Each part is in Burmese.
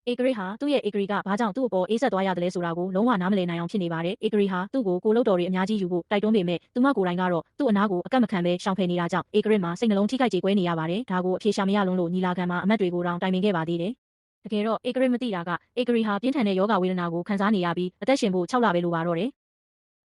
ဧကရစ်ဟာသူ့ရဲ့ဧကရီကဘာကြောင့်သူ့အပေါ်အေးဆက်သွားရတယ်လဲဆိုတာကိုလုံးဝနားမလည်နိုင်အောင်ဖြစ်နေပါတယ်။ဧကရီဟာသူ့ကိုကိုလုတ်တော်တွေအများကြီးယူဖို့တိုက်တွန်းပေမဲ့သူမကိုယ်တိုင်ကတော့သူ့အနာကိုအကန့်မခံပဲရှောင်ဖယ်နေတာကြောင့်ဧကရစ်မှာစိတ်နှလုံးထိခိုက်ကြေကွဲနေရပါတယ်။ဒါကိုအဖြေရှာမရလုံးလို့ညီလာခံမှာအမတ်တွေကိုတောင်တိုင်ပင်ခဲ့ပါသေးတယ်။တကယ်တော့ဧကရစ်မသိတာကဧကရီဟာပြင်းထန်တဲ့ယောဂဝေဒနာကိုခံစားနေရပြီးအသက်ရှင်ဖို့6 လပဲလိုပါတော့တယ်။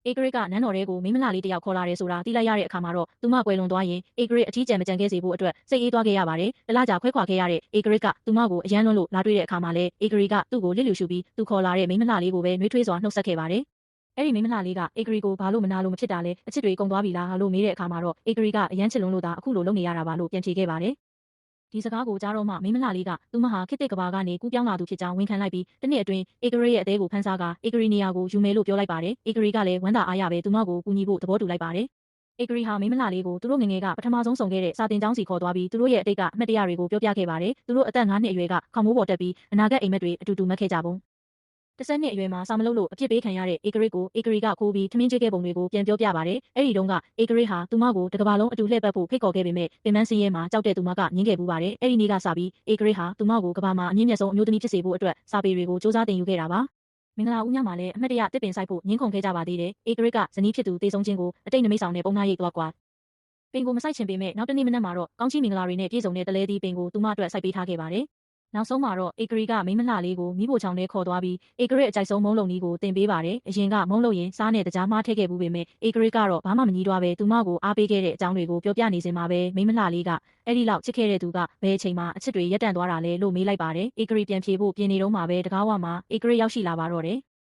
ဧကရစ်ကနန်းတော်ထဲကိုမိန်းမလှလေးတစ်ယောက်ခေါ်လာတယ်ဆိုတာသိလိုက်ရတဲ့အခါမှာတော့သူမကွယ်လွန်သွားရင်ဧကရစ်အထီးကျန်မကျန်ခဲ့စေဖို့အတွက်စိတ်အေးသွားခဲ့ရပါတယ်။တလကြာခွဲခွာခဲ့ရတဲ့ဧကရစ်ကသူမကိုအယမ်းလွန်းလို့လာတွေ့တဲ့အခါမှာလည်းဧကရီကသူ့ကိုလစ်လျူရှုပြီးသူခေါ်လာတဲ့မိန်းမလှလေးကိုပဲနှွေးထွေးစွာနှုတ်ဆက်ခဲ့ပါတယ်။အဲ့ဒီမိန်းမလှလေးကဧကရီကိုဘာလို့မနာလို့မဖြစ်တာလဲအချစ်တွေကုန်သွားပြီလားလို့မေးတဲ့အခါမှာတော့ဧကရီကအယမ်းချစ်လွန်းလို့သာအခုလိုလုပ်နေရတာပါလို့ပြန်ဖြေခဲ့ပါတယ်။ဒီစကားကိုကြားတော့မှမိန်းမလှလေးကသူမဟာခေတ်သစ်ကဘာကနေကူးပြောင်းလာသူဖြစ်ကြောင်းဝန်ခံလိုက်ပြီးတစ်နှစ်အတွင်းဧကရီရဲ့အသေးကိုဖန်ဆားကာဧကရီနေရာကိုယူမယ်လို့ပြောလိုက်ပါတယ်။ဧကရီကလည်းဝမ်းသာအားရပဲသူမကိုကူညီဖို့သဘောတူလိုက်ပါတယ်။ဧကရီဟာမိန်းမလှလေးကိုသူတို့ငငယ်ကပထမဆုံးဆုံခဲ့တဲ့စာတင်ကျောင်းစီခေါ်သွားပြီးသူတို့ရဲ့အတိတ်ကအမှတ်တရတွေကိုပြောပြခဲ့ပါတယ်။သူတို့အသက်9 နှစ်အရွယ်ကခေါင်းမိုးပေါ်တက်ပြီးအနာဂတ်အိမ်မက်တွေအတူတူမက်ခဲ့ကြပုံ10 နှစ်အရွယ်မှာစာမလုပ်လို့အပြစ်ပေးခံရတဲ့ဧကရစ်ကိုဧကရီကခိုးပြီးထမင်းကျွေးခဲ့ပုံတွေကိုပြန်ပြောပြပါတယ်။အဲ့ဒီတုန်းကဧကရစ်ဟာသူမကိုတစ်ကမ္ဘာလုံးအတူလှည့်ပတ်ဖို့ဖိတ်ခေါ်ခဲ့ပေမဲ့ပင်မစင်းရဲမှာကြောက်တဲ့သူမကငင်းခဲ့ပူပါတယ်။အဲ့ဒီနေ့ကစပြီးဧကရစ်ဟာသူမကိုကမ္ဘာမှာအမြင့်မြတ်ဆုံးအမျိုးသမီးဖြစ်စေဖို့အတွက်စာပေတွေကိုစူးစမ်းသင်ယူခဲ့တာပါ။မင်္ဂလာဦးညမှာလည်းအမှတ်တရတစ်ပင်ဆိုင်ဖို့ငင်းခုန်ခဲ့ကြပါသေးတယ်။ဧကရစ်ကဇနီးဖြစ်သူတေဆုံးခြင်းကိုအတိတ်နမိတ်ဆောင်နဲ့ပုံနှားရိပ်သွားကွာ။ပင်ကိုမဆိုင်ချင်ပေမဲ့နောက်တစ်နေ့မနက်မှာတော့ကောင်းချီးမင်္ဂလာတွေနဲ့ပြည့်စုံတဲ့တလဲသီးပင်ကိုသူမအတွက်စိုက်ပေးထားခဲ့ပါတယ်။နောက်ဆုံးမှာတော့ဧကရီကမိန်းမလှလေးကိုမိဖို့ချောင်းထဲခေါ်သွားပြီးဧကရစ်အကြိုက်ဆုံးမုံလုံးကြီးကိုတင်ပေးပါတယ်။အရင်ကမုံလုံးရင်စားနဲ့တကြားမှားထည့်ခဲ့ဘူးပေမဲ့ဧကရစ်ကတော့ဘာမှမငြီးတွားပဲသူမကိုအားပေးခဲ့တဲ့အကြောင်းတွေကိုပြောပြနေစင်မှာပဲမိန်းမလှလေးကအဲ့ဒီလောက်ချစ်ခဲ့တဲ့သူကဘယ်အချိန်မှအချစ်တွေရပ်တန့်သွားတာလဲလို့မေးလိုက်ပါတယ်။ဧကရီပြန်ဖြေဖို့ပြင်နေတော့မှပဲတကားဝမှာဧကရစ်ရောက်ရှိလာပါတော့တယ်။